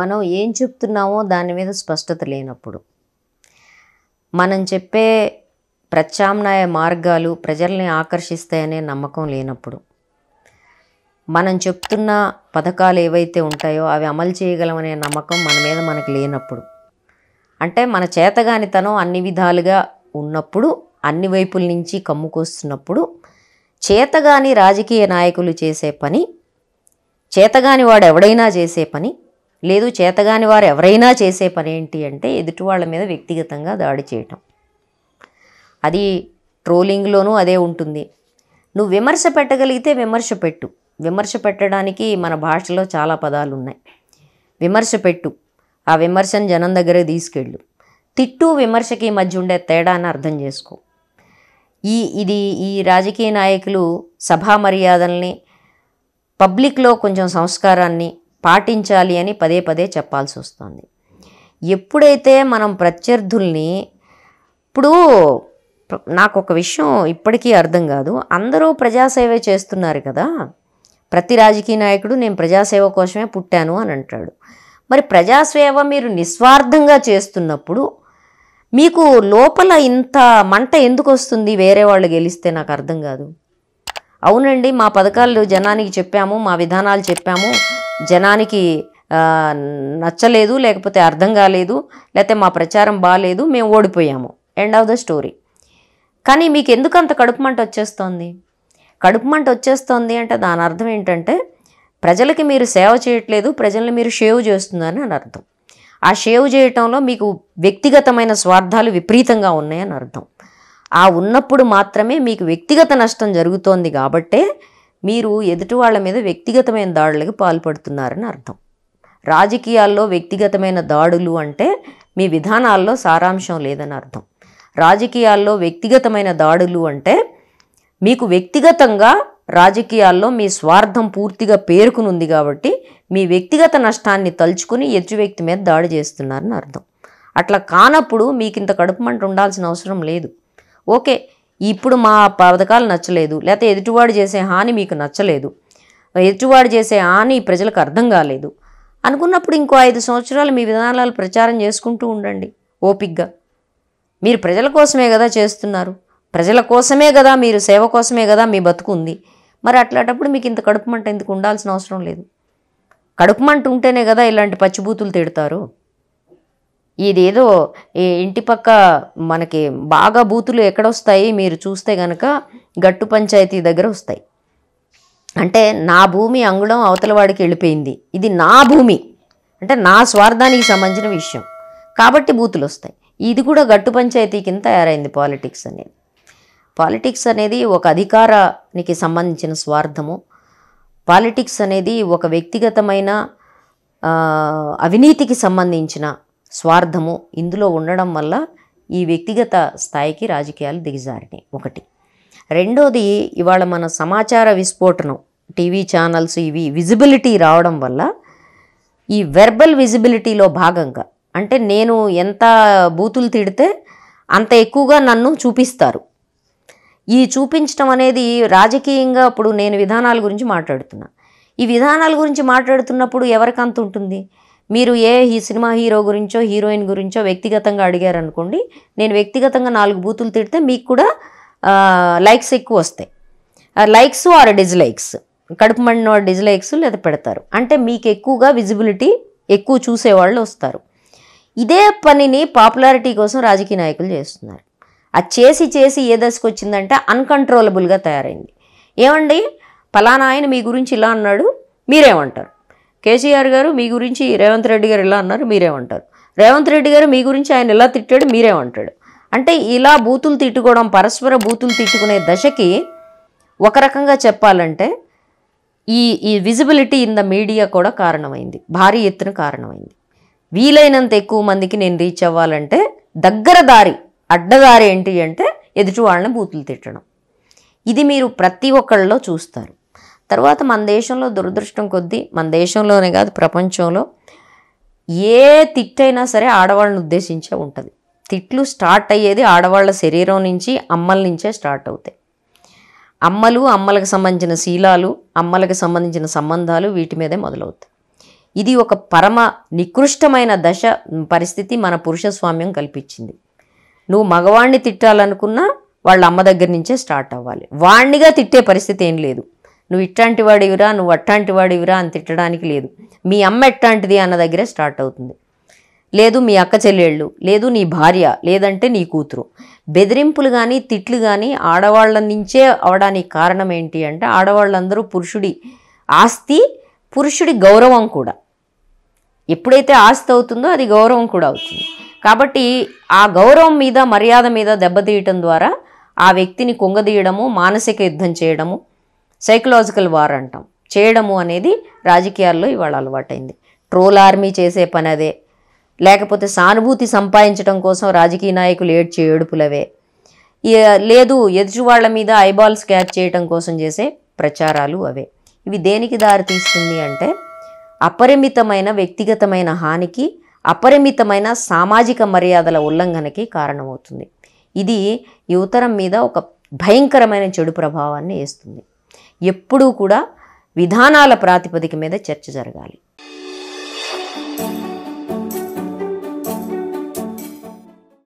మనం ఏం చెప్తున్నామో దాని మీద స్పష్టత లేనప్పుడు, మనం చెప్పే ప్రత్యామ్నాయ మార్గాలు ప్రజల్ని ఆకర్షిస్తాయనే నమ్మకం లేనప్పుడు, మనం చెప్తున్న పథకాలు ఏవైతే ఉంటాయో అవి అమలు చేయగలమనే నమ్మకం మన మీద మనకు లేనప్పుడు, అంటే మన చేతగానితనం అన్ని విధాలుగా ఉన్నప్పుడు, అన్ని వైపుల నుంచి కమ్ముకొస్తున్నప్పుడు, చేతగాని రాజకీయ నాయకులు చేసే పని, చేతగాని వాడు ఎవడైనా చేసే పని, లేదు చేతగాని వారు ఎవరైనా చేసే పని ఏంటి అంటే ఎదుటి వాళ్ళ మీద వ్యక్తిగతంగా దాడి చేయటం. అది ట్రోలింగ్లోనూ అదే ఉంటుంది. నువ్వు విమర్శ పెట్టగలిగితే విమర్శ పెట్టు. విమర్శ పెట్టడానికి మన భాషలో చాలా పదాలు ఉన్నాయి. విమర్శ పెట్టు, ఆ విమర్శను జనం దగ్గర తీసుకెళ్ళు. తిట్టు విమర్శకి మధ్య ఉండే తేడాన్ని అర్థం చేసుకో. ఈ రాజకీయ నాయకులు సభా మర్యాదల్ని, పబ్లిక్లో కొంచెం సంస్కారాన్ని పాటించాలి అని పదే పదే చెప్పాల్సి వస్తుంది. ఎప్పుడైతే మనం ప్రత్యర్థుల్ని, ఇప్పుడు నాకు ఒక విషయం ఇప్పటికీ అర్థం కాదు, అందరూ ప్రజాసేవ చేస్తున్నారు కదా, ప్రతి రాజకీయ నాయకుడు నేను ప్రజాసేవ కోసమే పుట్టాను అని అంటాడు. మరి ప్రజాసేవ మీరు నిస్వార్థంగా చేస్తున్నప్పుడు మీకు లోపల ఇంత మంట ఎందుకు వస్తుంది? వేరే వాళ్ళు గెలిస్తే నాకు అర్థం కాదు. అవునండి, మా పథకాలు జనానికి చెప్పాము, మా విధానాలు చెప్పాము, జనానికి నచ్చలేదు, లేకపోతే అర్థం కాలేదు, లేకపోతే మా ప్రచారం బాగాలేదు, మేము ఓడిపోయాము, ఎండ్ ఆఫ్ ద స్టోరీ. కానీ మీకు ఎందుకు అంత కడుపు మంట వచ్చేస్తోంది? కడుపు మంట వచ్చేస్తోంది అంటే దాని అర్థం ఏంటంటే ప్రజలకి మీరు సేవ చేయట్లేదు, ప్రజల్ని మీరు షేవ్ చేస్తున్నారని అని అర్థం. ఆ షేవ్ చేయటంలో మీకు వ్యక్తిగతమైన స్వార్థాలు విపరీతంగా ఉన్నాయని అర్థం. ఆ ఉన్నప్పుడు మాత్రమే మీకు వ్యక్తిగత నష్టం జరుగుతోంది కాబట్టే మీరు ఎదుటి వాళ్ళ మీద వ్యక్తిగతమైన దాడులకు పాల్పడుతున్నారని అర్థం. రాజకీయాల్లో వ్యక్తిగతమైన దాడులు అంటే మీ విధానాల్లో సారాంశం లేదని అర్థం. రాజకీయాల్లో వ్యక్తిగతమైన దాడులు అంటే మీకు వ్యక్తిగతంగా రాజకీయాల్లో మీ స్వార్థం పూర్తిగా పేరుకునుంది కాబట్టి మీ వ్యక్తిగత నష్టాన్ని తలుచుకుని ఎదుటి వ్యక్తి మీద దాడి చేస్తున్నారని అర్థం. అట్లా కానప్పుడు మీకు ఇంత కడుపు మంట ఉండాల్సిన అవసరం లేదు. ఓకే, ఇప్పుడు మా పథకాలు నచ్చలేదు, లేకపోతే ఎదుటివాడు చేసే హాని మీకు నచ్చలేదు, ఎదుటివాడు చేసే హాని ప్రజలకు అర్థం కాలేదు అనుకున్నప్పుడు ఇంకో 5 సంవత్సరాలు మీ విధానాలు ప్రచారం చేసుకుంటూ ఉండండి ఓపిగ్గా. మీరు ప్రజల కోసమే కదా చేస్తున్నారు, ప్రజల కోసమే కదా, మీరు సేవ కోసమే కదా మీ బతుకుంది. మరి అట్లాంటప్పుడు మీకు ఇంత కడుపు మంట ఎందుకు ఉండాల్సిన అవసరం లేదు. కడుపు మంట ఉంటేనే కదా ఇలాంటి పచ్చిబూతులు తిడతారు. ఇదేదో ఇంటి పక్క మనకి బాగా బూతులు ఎక్కడొస్తాయి మీరు చూస్తే కనుక గట్టు పంచాయతీ దగ్గర వస్తాయి. అంటే నా భూమి అంగుళం అవతల వాడికి వెళ్ళిపోయింది, ఇది నా భూమి అంటే నా స్వార్థానికి సంబంధించిన విషయం కాబట్టి బూతులు వస్తాయి. ఇది కూడా గట్టు పంచాయతీ కింద తయారైంది పాలిటిక్స్ అనేది. పాలిటిక్స్ అనేది ఒక అధికారానికి సంబంధించిన స్వార్థము. పాలిటిక్స్ అనేది ఒక వ్యక్తిగతమైన అవినీతికి సంబంధించిన స్వార్థము ఇందులో ఉండడం వల్ల ఈ వ్యక్తిగత స్థాయికి రాజకీయాలు దిగజారినాయి ఒకటి. రెండోది, ఇవాళ మన సమాచార విస్ఫోటనం, టీవీ ఛానల్స్ ఇవి విజిబిలిటీ రావడం వల్ల ఈ వెర్బల్ విజిబిలిటీలో భాగంగా, అంటే నేను ఎంత బూతులు తిడితే అంత ఎక్కువగా నన్ను చూపిస్తారు. ఈ చూపించడం అనేది రాజకీయంగా, ఇప్పుడు నేను విధానాల గురించి మాట్లాడుతున్నా, ఈ విధానాల గురించి మాట్లాడుతున్నప్పుడు ఎవరికంత ఉంటుంది? మీరు ఈ సినిమా హీరో గురించో హీరోయిన్ గురించో వ్యక్తిగతంగా అడిగారనుకోండి, నేను వ్యక్తిగతంగా 4 బూతులు తిడితే మీకు కూడా లైక్స్ ఎక్కువ వస్తాయి. లైక్స్ ఆర్ డిజ్లైక్స్, కడుపు మండిన డిజ్లైక్స్ లేదా పెడతారు, అంటే మీకు ఎక్కువగా విజిబిలిటీ, ఎక్కువ చూసేవాళ్ళు వస్తారు. ఇదే పనిని పాపులారిటీ కోసం రాజకీయ నాయకులు చేస్తున్నారు. అది చేసి చేసి ఏ దశకు వచ్చిందంటే అన్కంట్రోలబుల్గా తయారైంది. ఏమండి, ఫలానా ఆయన మీ గురించి ఇలా అన్నాడు, మీరేమంటారు? కేసీఆర్ గారు మీ గురించి రేవంత్ రెడ్డి గారు ఇలా అన్నారు, మీరేమంటారు? రేవంత్ రెడ్డి గారు మీ గురించి ఆయన ఇలా తిట్టాడు, మీరేమంటాడు? అంటే ఇలా బూతులు తిట్టుకోవడం, పరస్పర బూతులు తిట్టుకునే దశకి ఒక రకంగా చెప్పాలంటే ఈ విజిబిలిటీ ఇన్ ద మీడియా కూడా కారణమైంది, భారీ ఎత్తున కారణమైంది. వీలైనంత ఎక్కువ మందికి నేను రీచ్ అవ్వాలంటే దగ్గర దారి, అడ్డదారి ఏంటి అంటే ఎదుటి వాళ్ళని బూతులు తిట్టడం. ఇది మీరు ప్రతి ఒక్కళ్ళలో చూస్తారు. తర్వాత మన దేశంలో దురదృష్టం కొద్దీ, మన దేశంలోనే కాదు ప్రపంచంలో ఏ తిట్టైనా సరే ఆడవాళ్ళని ఉద్దేశించే ఉంటుంది. తిట్లు స్టార్ట్ అయ్యేది ఆడవాళ్ళ శరీరం నుంచి, అమ్మల నుంచే స్టార్ట్ అవుతాయి. అమ్మలకు సంబంధించిన శీలాలు, అమ్మలకు సంబంధించిన సంబంధాలు వీటి మీదే మొదలవుతాయి. ఇది ఒక పరమ నికృష్టమైన పరిస్థితి మన పురుషస్వామ్యం కల్పించింది. నువ్వు మగవాణ్ణి తిట్టాలనుకున్నా వాళ్ళ అమ్మ దగ్గర నుంచే స్టార్ట్ అవ్వాలి. వాణ్ణిగా తిట్టే పరిస్థితి ఏం లేదు. నువ్వు ఇట్లాంటి వాడివిరా, నువ్వు అట్లాంటి వాడివిరా అని తిట్టడానికి లేదు. మీ అమ్మ ఎట్లాంటిది అన్న దగ్గరే స్టార్ట్ అవుతుంది. లేదు మీ అక్క చెల్లెళ్ళు, లేదు నీ భార్య, లేదంటే నీ కూతురు. బెదిరింపులు కానీ తిట్లు కానీ ఆడవాళ్ళ నుంచే అవడానికి కారణం ఏంటి అంటే ఆడవాళ్ళందరూ పురుషుడి ఆస్తి, పురుషుడి గౌరవం కూడా. ఎప్పుడైతే ఆస్తి అవుతుందో అది గౌరవం కూడా అవుతుంది. కాబట్టి ఆ గౌరవం మీద, మర్యాద మీద దెబ్బతీయటం ద్వారా ఆ వ్యక్తిని కుంగదీయడము, మానసిక యుద్ధం చేయడము, సైకలాజికల్ వార్ అంటాం, చేయడము అనేది రాజకీయాల్లో ఇవాళ అలవాటైంది. ట్రోల్ ఆర్మీ చేసే పని అదే, లేకపోతే సానుభూతి సంపాదించడం కోసం రాజకీయ నాయకులు ఏడుపులవే, లేదు ఎదుటి వాళ్ళ మీద ఐబాల్స్ క్యాచ్ చేయడం కోసం చేసే ప్రచారాలు అవే. ఇవి దేనికి దారి తీస్తుంది అంటే అపరిమితమైన వ్యక్తిగతమైన హానికి, అపరిమితమైన సామాజిక మర్యాదల ఉల్లంఘనకి కారణమవుతుంది. ఇది యువతరం మీద ఒక భయంకరమైన చెడు ప్రభావాన్ని వేస్తుంది. ఎప్పుడూ కూడా విధానాల ప్రాతిపదిక మీద చర్చ జరగాలి.